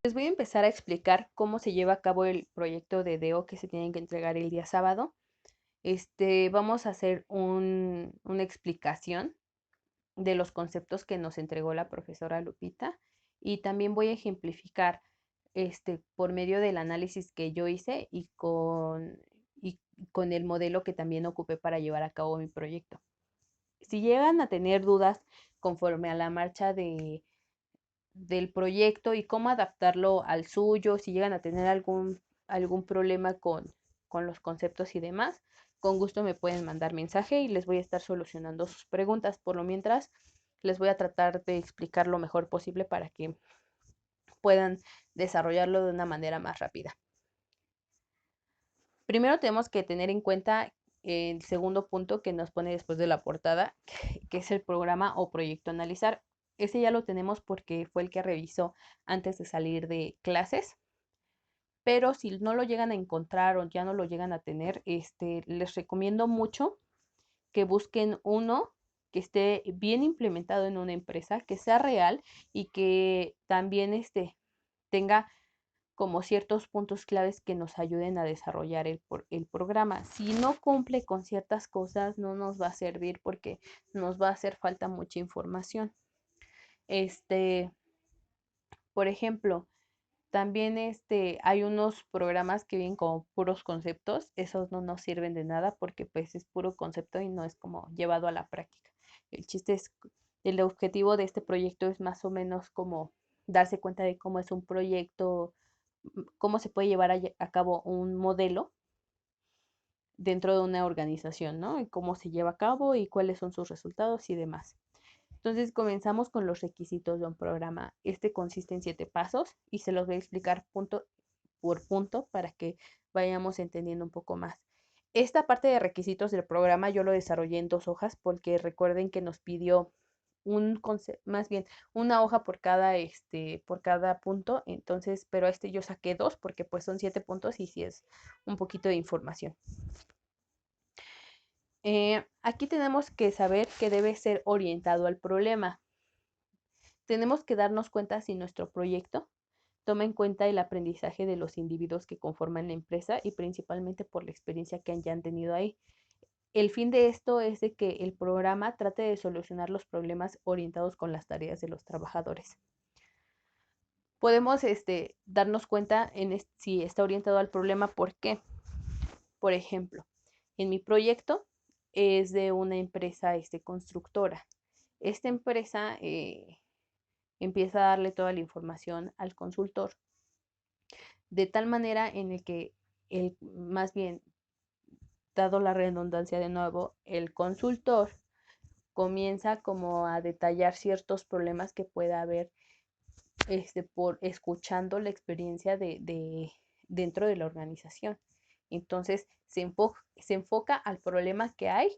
Les voy a empezar a explicar cómo se lleva a cabo el proyecto de DEO que se tienen que entregar el día sábado. Vamos a hacer una explicación de los conceptos que nos entregó la profesora Lupita y también voy a ejemplificar por medio del análisis que yo hice y con el modelo que también ocupé para llevar a cabo mi proyecto. Si llegan a tener dudas conforme a la marcha del proyecto y cómo adaptarlo al suyo, si llegan a tener algún problema con los conceptos y demás, con gusto me pueden mandar mensaje y les voy a estar solucionando sus preguntas. Por lo mientras, les voy a tratar de explicar lo mejor posible para que puedan desarrollarlo de una manera más rápida. Primero tenemos que tener en cuenta el segundo punto que nos pone después de la portada, que es el programa o proyecto a analizar. Ese ya lo tenemos porque fue el que revisó antes de salir de clases, pero si no lo llegan a encontrar o ya no lo llegan a tener, les recomiendo mucho que busquen uno que esté bien implementado en una empresa, que sea real y que también tenga como ciertos puntos claves que nos ayuden a desarrollar el programa. Si no cumple con ciertas cosas, no nos va a servir porque nos va a hacer falta mucha información. Este, por ejemplo, también hay unos programas que vienen como puros conceptos, esos no nos sirven de nada porque pues es puro concepto y no es como llevado a la práctica. El chiste es, el objetivo de este proyecto es más o menos como darse cuenta de cómo es un proyecto, cómo se puede llevar a cabo un modelo dentro de una organización, ¿no? Y cómo se lleva a cabo y cuáles son sus resultados y demás. Entonces comenzamos con los requisitos de un programa. Este consiste en 7 pasos y se los voy a explicar punto por punto para que vayamos entendiendo un poco más. Esta parte de requisitos del programa yo lo desarrollé en 2 hojas porque recuerden que nos pidió más bien una hoja por cada punto. Entonces, pero yo saqué dos porque pues son 7 puntos y sí es un poquito de información. Aquí tenemos que saber que debe ser orientado al problema. Tenemos que darnos cuenta si nuestro proyecto toma en cuenta el aprendizaje de los individuos que conforman la empresa y principalmente por la experiencia que hayan tenido ahí. El fin de esto es de que el programa trate de solucionar los problemas orientados con las tareas de los trabajadores. Podemos darnos cuenta si está orientado al problema, ¿por qué? Por ejemplo, en mi proyecto es de una empresa constructora. Esta empresa empieza a darle toda la información al consultor, de tal manera en el que más bien, dado la redundancia de nuevo, el consultor comienza como a detallar ciertos problemas que pueda haber por escuchando la experiencia dentro de la organización. Entonces se enfoca al problema que hay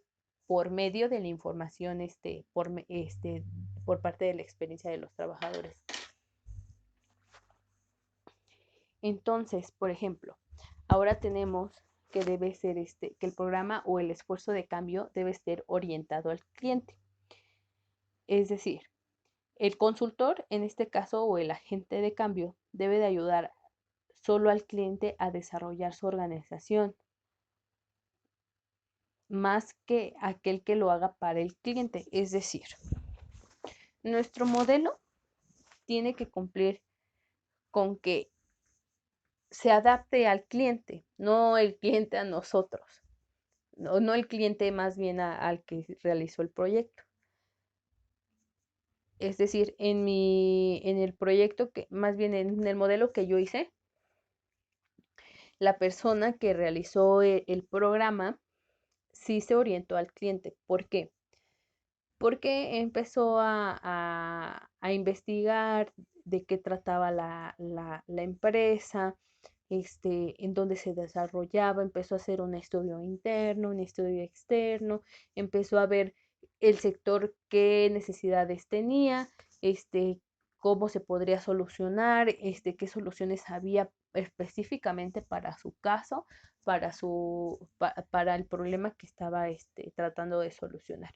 por medio de la información por parte de la experiencia de los trabajadores. Entonces, por ejemplo, ahora tenemos que debe ser que el programa o el esfuerzo de cambio debe ser orientado al cliente. Es decir, el consultor, en este caso, o el agente de cambio, debe de ayudar solo al cliente a desarrollar su organización, más que aquel que lo haga para el cliente. Es decir, nuestro modelo tiene que cumplir con que se adapte al cliente, no el cliente a nosotros, no el cliente más bien al que realizó el proyecto. Es decir, en el proyecto que, más bien en el modelo que yo hice, la persona que realizó el programa sí se orientó al cliente. ¿Por qué? Porque empezó a investigar de qué trataba la empresa, en dónde se desarrollaba, empezó a hacer un estudio interno, un estudio externo, empezó a ver el sector qué necesidades tenía, cómo se podría solucionar, qué soluciones había específicamente para su caso, para el problema que estaba tratando de solucionar.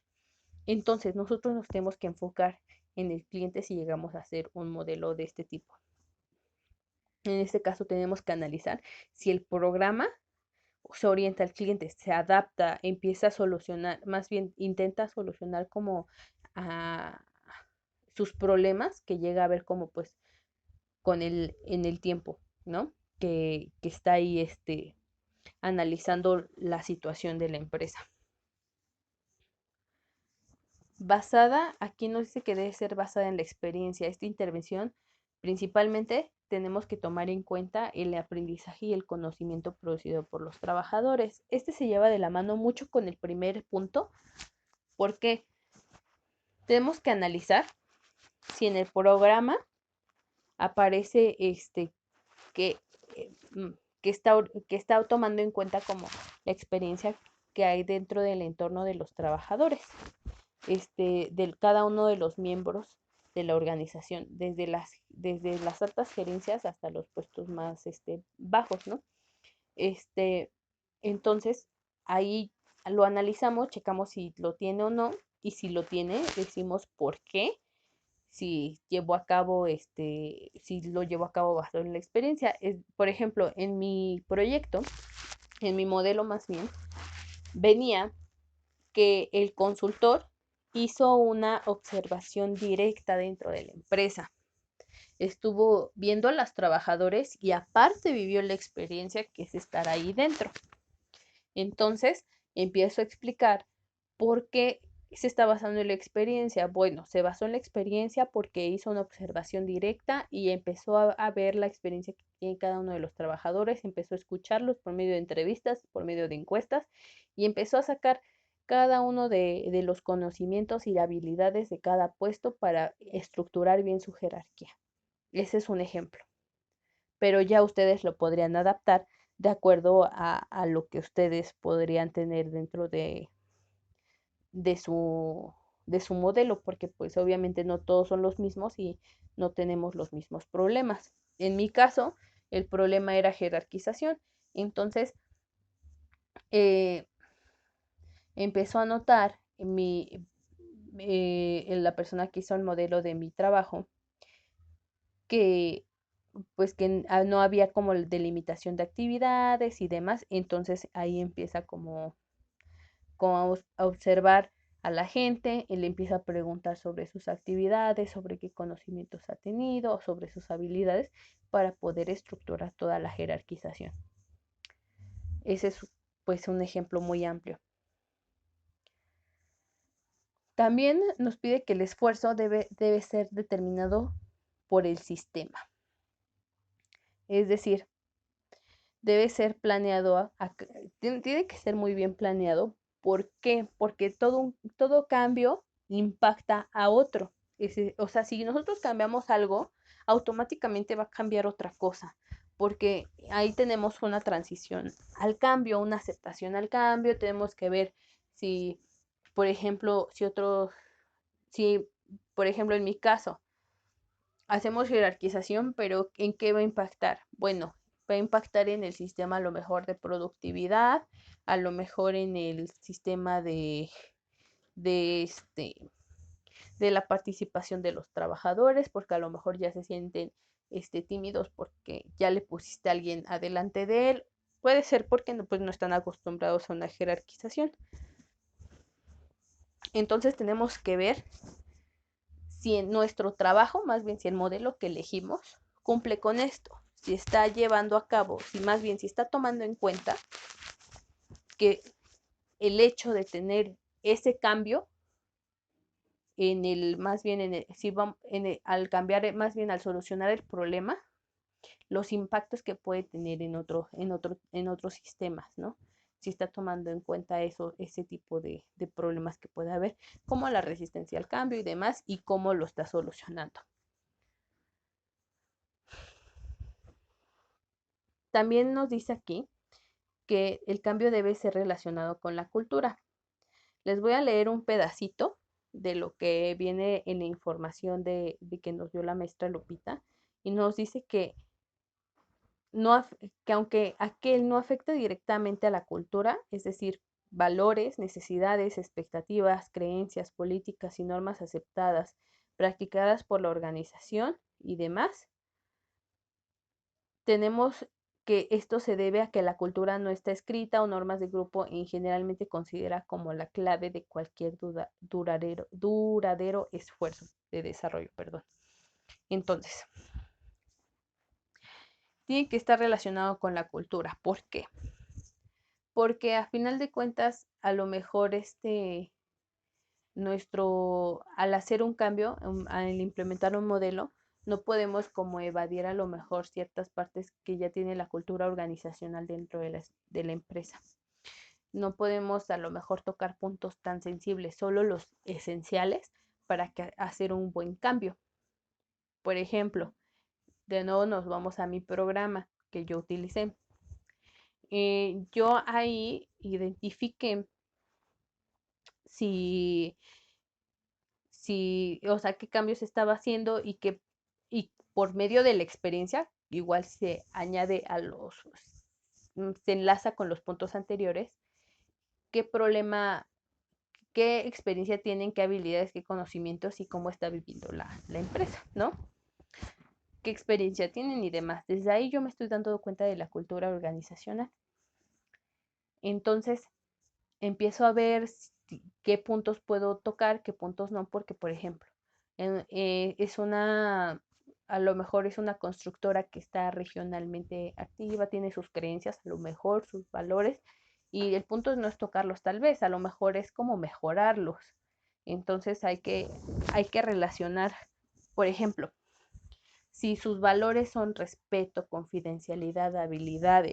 Entonces, nosotros nos tenemos que enfocar en el cliente si llegamos a hacer un modelo de este tipo. En este caso tenemos que analizar si el programa se orienta al cliente, se adapta, empieza a solucionar, más bien intenta solucionar como a sus problemas que llega a ver como pues en el tiempo, ¿no? Que está ahí analizando la situación de la empresa. Aquí nos dice que debe ser basada en la experiencia. Esta intervención principalmente tenemos que tomar en cuenta el aprendizaje y el conocimiento producido por los trabajadores. Este se lleva de la mano mucho con el primer punto, porque tenemos que analizar si en el programa aparece que, eh, mm, que está tomando en cuenta como la experiencia que hay dentro del entorno de los trabajadores, de cada uno de los miembros de la organización, desde las altas gerencias hasta los puestos más bajos, ¿no? Este, entonces, ahí lo analizamos, checamos si lo tiene o no, y si lo tiene, decimos por qué, si lo llevó a cabo basado en la experiencia. Por ejemplo, en mi proyecto, en mi modelo más bien, venía que el consultor hizo una observación directa dentro de la empresa. Estuvo viendo a los trabajadores y aparte vivió la experiencia que es estar ahí dentro. Entonces, empiezo a explicar por qué se está basando en la experiencia. Bueno, se basó en la experiencia porque hizo una observación directa y empezó a ver la experiencia que tiene cada uno de los trabajadores, empezó a escucharlos por medio de entrevistas, por medio de encuestas y empezó a sacar cada uno de los conocimientos y habilidades de cada puesto para estructurar bien su jerarquía. Ese es un ejemplo, pero ya ustedes lo podrían adaptar de acuerdo a lo que ustedes podrían tener dentro de su, de su modelo, porque pues obviamente no todos son los mismos y no tenemos los mismos problemas. En mi caso, el problema era jerarquización. Entonces, eh, empezó a notar en la persona que hizo el modelo de mi trabajo que pues que no había como delimitación de actividades y demás, entonces ahí empieza como a observar a la gente, él empieza a preguntar sobre sus actividades, sobre qué conocimientos ha tenido, sobre sus habilidades, para poder estructurar toda la jerarquización. Ese es pues un ejemplo muy amplio. También nos pide que el esfuerzo debe ser determinado por el sistema. Es decir, debe ser planeado, tiene que ser muy bien planeado. ¿Por qué? Porque todo cambio impacta a otro. O sea, si nosotros cambiamos algo, automáticamente va a cambiar otra cosa, porque ahí tenemos una transición al cambio, una aceptación al cambio, tenemos que ver si, por ejemplo, si, por ejemplo, en mi caso, hacemos jerarquización, pero ¿en qué va a impactar? Bueno, va a impactar en el sistema a lo mejor de productividad, a lo mejor en el sistema de de la participación de los trabajadores, porque a lo mejor ya se sienten tímidos porque ya le pusiste a alguien adelante de él. Puede ser porque no, pues no están acostumbrados a una jerarquización. Entonces tenemos que ver si en nuestro trabajo, más bien si el modelo que elegimos, cumple con esto, si está llevando a cabo, si más bien si está tomando en cuenta que el hecho de tener ese cambio más bien si vamos, al cambiar, más bien al solucionar el problema, los impactos que puede tener en otros sistemas, ¿no? Si está tomando en cuenta ese tipo de problemas que puede haber, como la resistencia al cambio y demás, y cómo lo está solucionando. También nos dice aquí que el cambio debe ser relacionado con la cultura. Les voy a leer un pedacito de lo que viene en la información de que nos dio la maestra Lupita y nos dice que aunque aquel no afecta directamente a la cultura, es decir, valores, necesidades, expectativas, creencias, políticas y normas aceptadas, practicadas por la organización y demás, tenemos que esto se debe a que la cultura no está escrita o normas de grupo en generalmente considera como la clave de cualquier duradero esfuerzo de desarrollo, perdón. Entonces, tiene que estar relacionado con la cultura. ¿Por qué? Porque a final de cuentas, a lo mejor al hacer un cambio, al implementar un modelo, no podemos como evadir a lo mejor ciertas partes que ya tiene la cultura organizacional dentro de la empresa. No podemos a lo mejor tocar puntos tan sensibles, solo los esenciales para hacer un buen cambio. Por ejemplo, de nuevo nos vamos a mi programa que yo utilicé. Yo ahí identifiqué si o sea, qué cambios estaba haciendo y por medio de la experiencia, igual se añade se enlaza con los puntos anteriores, qué problema, qué experiencia tienen, qué habilidades, qué conocimientos y cómo está viviendo la empresa, ¿no? Qué experiencia tienen y demás. Desde ahí yo me estoy dando cuenta de la cultura organizacional. Entonces, empiezo a ver qué puntos puedo tocar, qué puntos no, porque, por ejemplo, a lo mejor es una constructora que está regionalmente activa, tiene sus creencias, a lo mejor sus valores, y el punto no es tocarlos tal vez, a lo mejor es como mejorarlos. Entonces hay que relacionar, por ejemplo, si sus valores son respeto, confidencialidad, habilidad,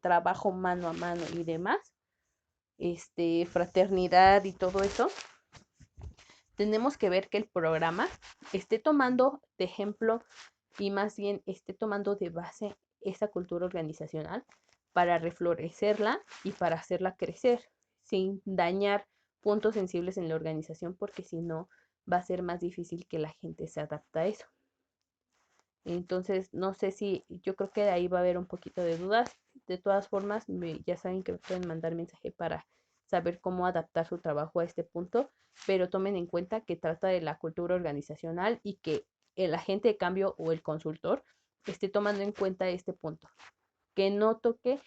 trabajo mano a mano y demás, fraternidad y todo eso, tenemos que ver que el programa esté tomando de ejemplo y más bien esté tomando de base esa cultura organizacional para reflorecerla y para hacerla crecer sin dañar puntos sensibles en la organización, porque si no va a ser más difícil que la gente se adapte a eso. Entonces, no sé si, yo creo que de ahí va a haber un poquito de dudas. De todas formas, ya saben que me pueden mandar mensaje para saber cómo adaptar su trabajo a este punto, pero tomen en cuenta que trata de la cultura organizacional y que el agente de cambio o el consultor esté tomando en cuenta este punto. Que no toque,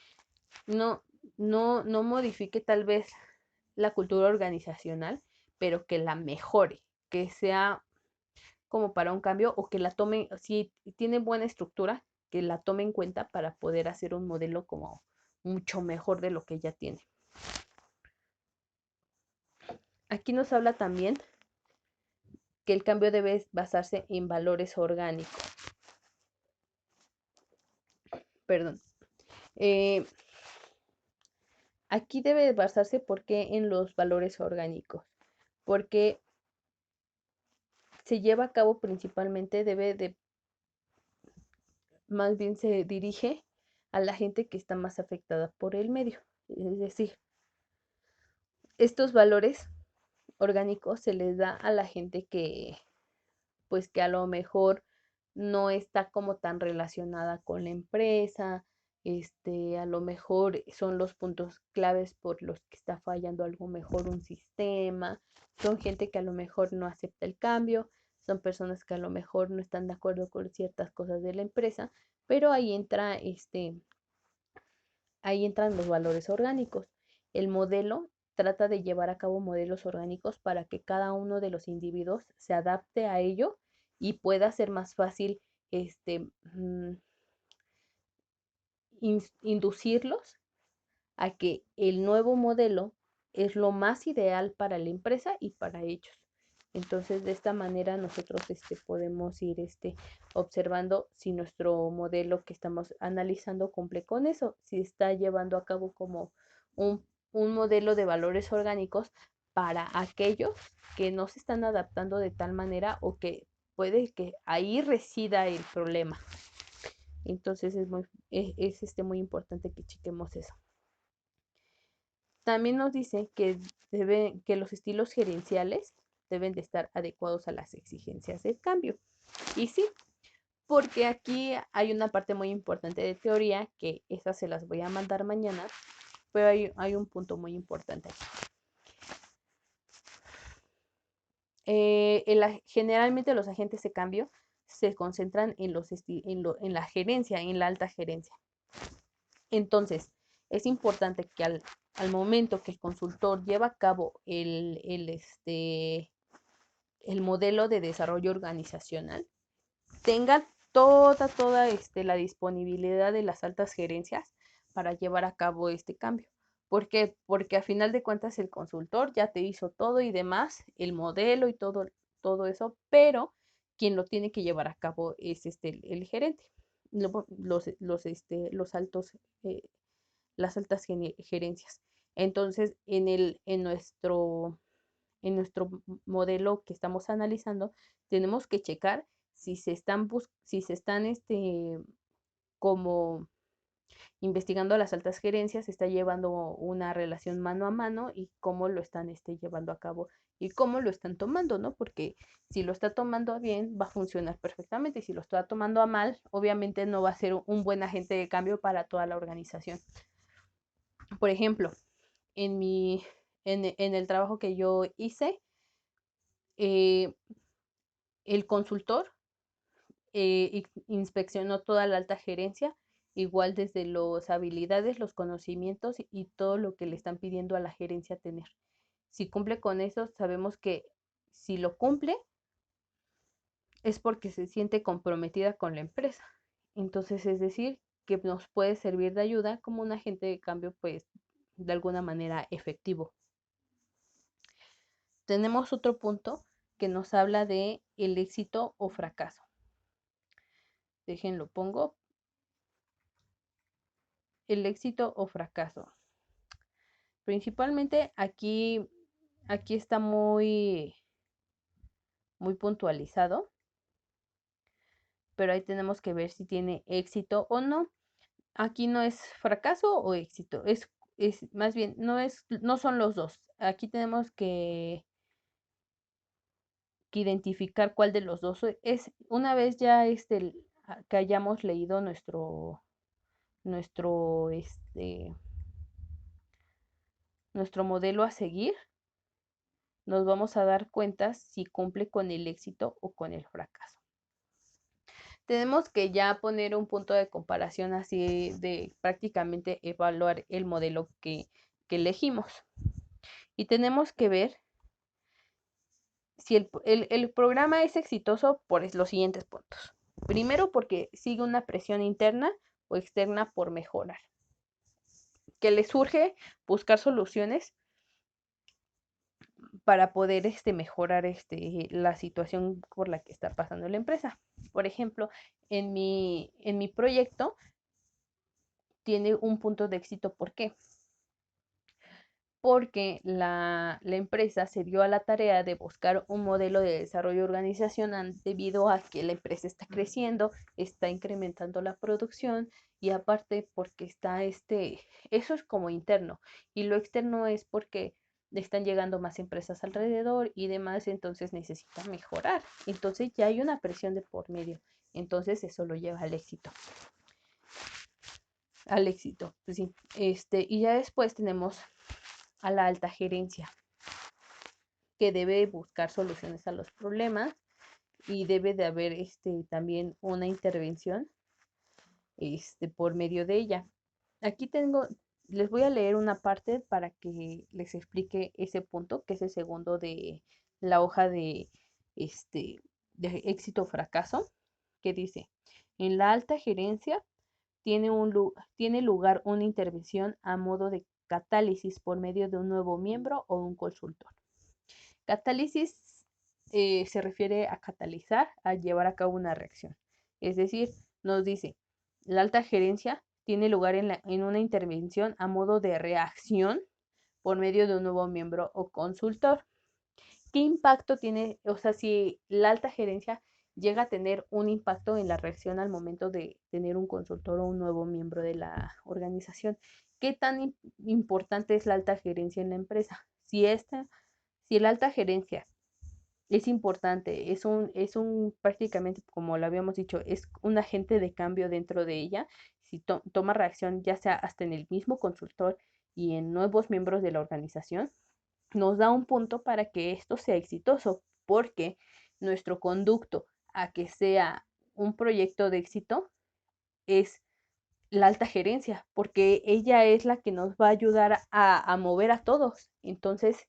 no, no modifique tal vez la cultura organizacional, pero que la mejore, que sea como para un cambio o que la tome, si tiene buena estructura, que la tome en cuenta para poder hacer un modelo como mucho mejor de lo que ya tiene. Aquí nos habla también que el cambio debe basarse en valores orgánicos. Perdón. Aquí debe basarse porque en los valores orgánicos, porque se lleva a cabo principalmente, más bien se dirige a la gente que está más afectada por el medio. Es decir, estos valores orgánicos se les da a la gente pues que a lo mejor no está como tan relacionada con la empresa, a lo mejor son los puntos claves por los que está fallando algo mejor un sistema, son gente que a lo mejor no acepta el cambio, son personas que a lo mejor no están de acuerdo con ciertas cosas de la empresa, pero ahí entran los valores orgánicos. El modelo trata de llevar a cabo modelos orgánicos para que cada uno de los individuos se adapte a ello y pueda ser más fácil mm, inducirlos a que el nuevo modelo es lo más ideal para la empresa y para ellos. Entonces, de esta manera nosotros podemos ir observando si nuestro modelo que estamos analizando cumple con eso, si está llevando a cabo como un modelo de valores orgánicos para aquellos que no se están adaptando de tal manera o que puede que ahí resida el problema. Entonces muy importante que chequemos eso. También nos dice que los estilos gerenciales deben de estar adecuados a las exigencias del cambio. Y sí, porque aquí hay una parte muy importante de teoría, que esas se las voy a mandar mañana, pero hay un punto muy importante aquí. Generalmente los agentes de cambio se concentran en, en la gerencia, en la alta gerencia. Entonces, es importante que al momento que el consultor lleva a cabo el modelo de desarrollo organizacional, tenga toda la disponibilidad de las altas gerencias para llevar a cabo este cambio. ¿Por qué? Porque a final de cuentas el consultor ya te hizo todo y demás, el modelo y todo eso, pero quien lo tiene que llevar a cabo es el gerente, los altos, eh, las altas gerencias. Entonces, en nuestro modelo que estamos analizando, tenemos que checar si se están como investigando a las altas gerencias, se está llevando una relación mano a mano y cómo lo están llevando a cabo y cómo lo están tomando, ¿no? Porque si lo está tomando bien, va a funcionar perfectamente. Y si lo está tomando a mal, obviamente no va a ser un buen agente de cambio para toda la organización. Por ejemplo, en en el trabajo que yo hice, eh, el consultor inspeccionó toda la alta gerencia, igual desde las habilidades, los conocimientos y todo lo que le están pidiendo a la gerencia tener. Si cumple con eso, sabemos que si lo cumple es porque se siente comprometida con la empresa. Entonces, es decir, que nos puede servir de ayuda como un agente de cambio, pues, de alguna manera efectivo. Tenemos otro punto que nos habla de el éxito o fracaso. Déjenlo pongo. El éxito o fracaso. Principalmente aquí está muy puntualizado, pero ahí tenemos que ver si tiene éxito o no. Aquí no es fracaso o éxito, es más bien, no son los dos. Aquí tenemos que identificar cuál de los dos es. Una vez ya que hayamos leído nuestro, nuestro modelo a seguir, nos vamos a dar cuenta si cumple con el éxito o con el fracaso. Tenemos que ya poner un punto de comparación así de prácticamente evaluar el modelo que elegimos. Y tenemos que ver si el programa es exitoso por los siguientes puntos. Primero, porque sigue una presión interna o externa por mejorar. Que le surge buscar soluciones para poder mejorar la situación por la que está pasando la empresa. Por ejemplo, en mi proyecto tiene un punto de éxito. ¿Por qué? Porque la empresa se dio a la tarea de buscar un modelo de desarrollo organizacional debido a que la empresa está creciendo, está incrementando la producción y aparte porque eso es como interno y lo externo es porque le están llegando más empresas alrededor y demás, entonces necesita mejorar. Entonces ya hay una presión de por medio. Entonces eso lo lleva al éxito. Al éxito, pues sí. Y ya después tenemos a la alta gerencia, que debe buscar soluciones a los problemas y debe de haber también una intervención por medio de ella. Aquí les voy a leer una parte para que les explique ese punto, que es el segundo de la hoja de éxito o fracaso, que dice, en la alta gerencia tiene lugar una intervención a modo de catálisis por medio de un nuevo miembro o un consultor. Catálisis se refiere a catalizar, a llevar a cabo una reacción. Es decir, nos dice, la alta gerencia tiene lugar en una intervención a modo de reacción por medio de un nuevo miembro o consultor. ¿Qué impacto tiene? O sea, si la alta gerencia llega a tener un impacto en la reacción al momento de tener un consultor o un nuevo miembro de la organización. ¿Qué tan importante es la alta gerencia en la empresa? Si la alta gerencia es importante, es un prácticamente, como lo habíamos dicho, es un agente de cambio dentro de ella, si toma reacción ya sea hasta en el mismo consultor y en nuevos miembros de la organización, nos da un punto para que esto sea exitoso, porque nuestro conducto a que sea un proyecto de éxito es la alta gerencia, porque ella es la que nos va a ayudar a mover a todos. Entonces,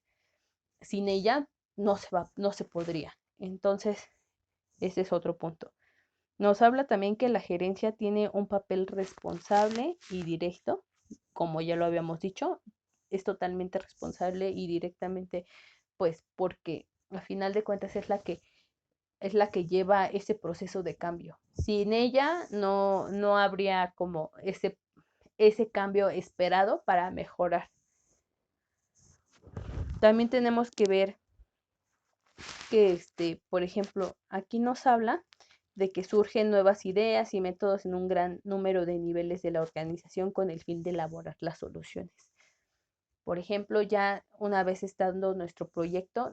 sin ella no se podría. Entonces, ese es otro punto. Nos habla también que la gerencia tiene un papel responsable y directo, como ya lo habíamos dicho, es totalmente responsable y directamente, pues porque a final de cuentas es la que lleva ese proceso de cambio. Sin ella no habría como ese cambio esperado para mejorar. También tenemos que ver que, por ejemplo, aquí nos habla de que surgen nuevas ideas y métodos en un gran número de niveles de la organización con el fin de elaborar las soluciones. Por ejemplo, ya una vez estando nuestro proyecto,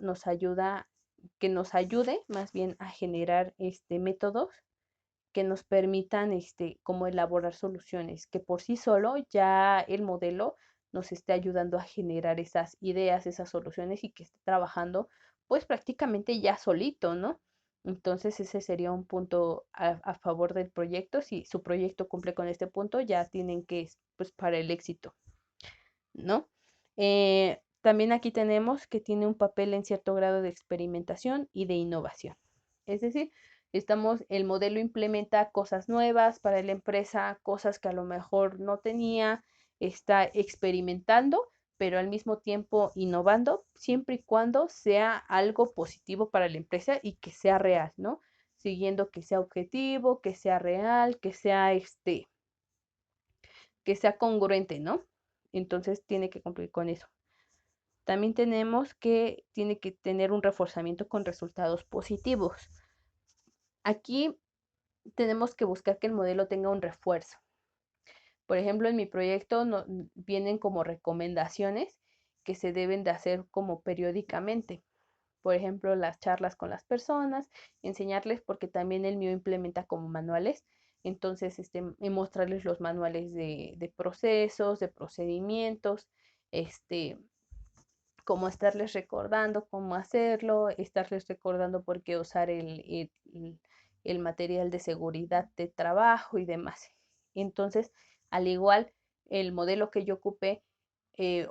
que nos ayude más bien a generar métodos que nos permitan como elaborar soluciones, que por sí solo ya el modelo nos esté ayudando a generar esas ideas, esas soluciones y que esté trabajando pues prácticamente ya solito, ¿no? Entonces ese sería un punto a favor del proyecto. Si su proyecto cumple con este punto, ya tienen que, pues para el éxito, ¿no? También aquí tenemos que tiene un papel en cierto grado de experimentación y de innovación. Es decir, el modelo implementa cosas nuevas para la empresa, cosas que a lo mejor no tenía, está experimentando, pero al mismo tiempo innovando, siempre y cuando sea algo positivo para la empresa y que sea real, ¿no? Siguiendo que sea objetivo, que sea real, que sea congruente, ¿no? Entonces tiene que cumplir con eso. También tiene que tener un reforzamiento con resultados positivos. Aquí tenemos que buscar que el modelo tenga un refuerzo. Por ejemplo, en mi proyecto vienen como recomendaciones que se deben de hacer como periódicamente. Por ejemplo, las charlas con las personas, enseñarles, porque también el mío implementa como manuales. Entonces, mostrarles los manuales de procesos, de procedimientos, como estarles recordando cómo hacerlo, estarles recordando por qué usar el material de seguridad de trabajo y demás. Entonces, al igual, el modelo que yo ocupé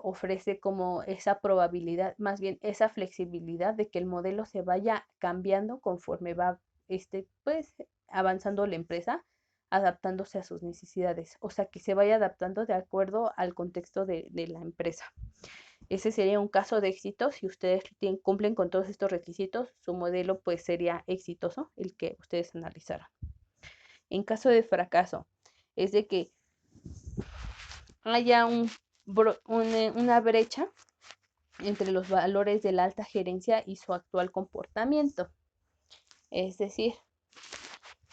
ofrece como esa probabilidad, más bien esa flexibilidad de que el modelo se vaya cambiando conforme va pues, avanzando la empresa, adaptándose a sus necesidades, o sea, que se vaya adaptando de acuerdo al contexto de la empresa. Ese sería un caso de éxito. Si ustedes cumplen con todos estos requisitos, su modelo pues sería exitoso, el que ustedes analizaron. En caso de fracaso, es de que haya una brecha entre los valores de la alta gerencia y su actual comportamiento. Es decir,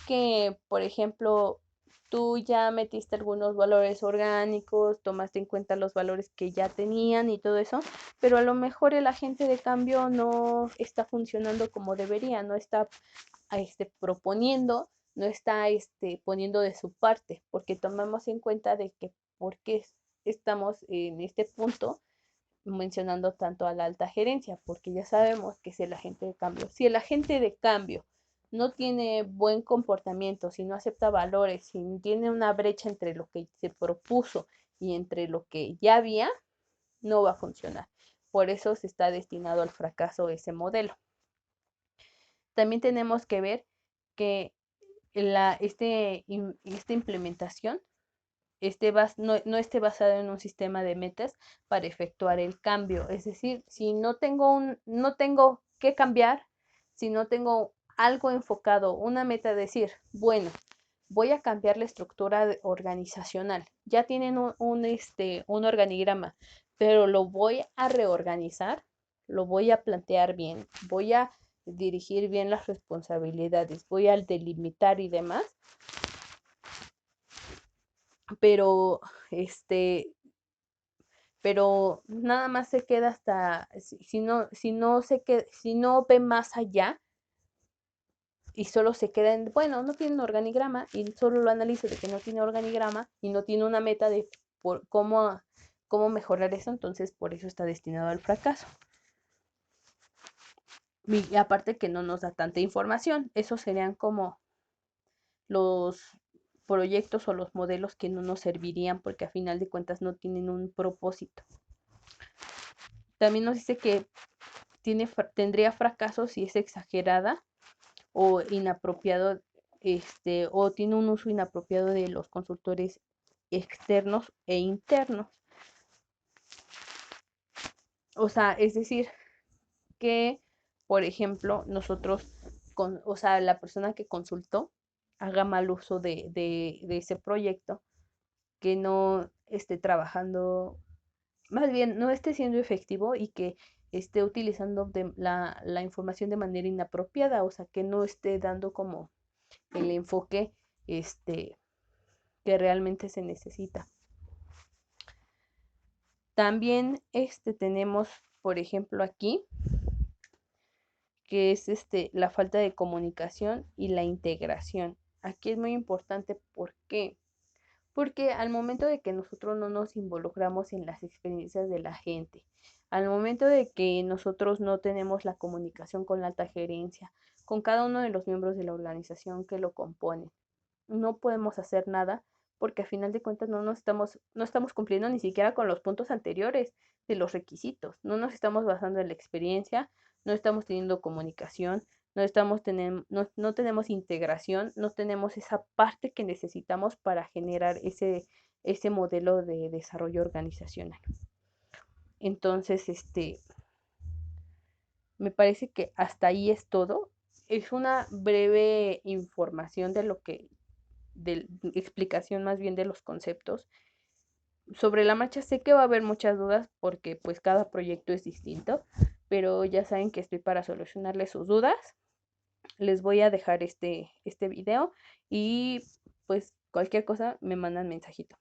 que, por ejemplo, tú ya metiste algunos valores orgánicos, tomaste en cuenta los valores que ya tenían y todo eso, pero a lo mejor el agente de cambio no está funcionando como debería, no está proponiendo, no está poniendo de su parte, porque tomamos en cuenta de que por qué estamos en este punto mencionando tanto a la alta gerencia, porque ya sabemos que es el agente de cambio. Si el agente de cambio no tiene buen comportamiento, si no acepta valores, si tiene una brecha entre lo que se propuso y entre lo que ya había, no va a funcionar. Por eso se está destinado al fracaso ese modelo. También tenemos que ver que esta implementación no esté basado en un sistema de metas para efectuar el cambio. Es decir, si no tengo que cambiar, si no tengo algo enfocado, una meta, decir, bueno, voy a cambiar la estructura organizacional. Ya tienen un organigrama, pero lo voy a reorganizar, lo voy a plantear bien, voy a dirigir bien las responsabilidades, voy a delimitar y demás, pero pero nada más se queda hasta, si no ve más allá y solo se queda en, bueno, no tiene un organigrama y solo lo analiza de que no tiene organigrama y no tiene una meta de cómo mejorar eso, entonces por eso está destinado al fracaso. Y aparte que no nos da tanta información, esos serían como los proyectos o los modelos que no nos servirían porque a final de cuentas no tienen un propósito. También nos dice que tendría fracaso si es exagerada o inapropiado, o tiene un uso inapropiado de los consultores externos e internos. O sea, es decir, que, por ejemplo, nosotros, o sea, la persona que consultó haga mal uso de ese proyecto, que no esté trabajando, más bien no esté siendo efectivo y que esté utilizando la información de manera inapropiada, o sea, que no esté dando como el enfoque este, que realmente se necesita. También tenemos, por ejemplo, aquí, que es la falta de comunicación y la integración. Aquí es muy importante, ¿por qué? Porque al momento de que nosotros no nos involucramos en las experiencias de la gente, al momento de que nosotros no tenemos la comunicación con la alta gerencia, con cada uno de los miembros de la organización que lo componen, no podemos hacer nada porque a final de cuentas no estamos cumpliendo ni siquiera con los puntos anteriores de los requisitos, no nos estamos basando en la experiencia, no estamos teniendo comunicación, no tenemos integración, no tenemos esa parte que necesitamos para generar ese modelo de desarrollo organizacional. Entonces, me parece que hasta ahí es todo. Es una breve información de explicación más bien de los conceptos. Sobre la marcha sé que va a haber muchas dudas porque pues cada proyecto es distinto, pero ya saben que estoy para solucionarles sus dudas. Les voy a dejar este video y pues cualquier cosa me mandan mensajito.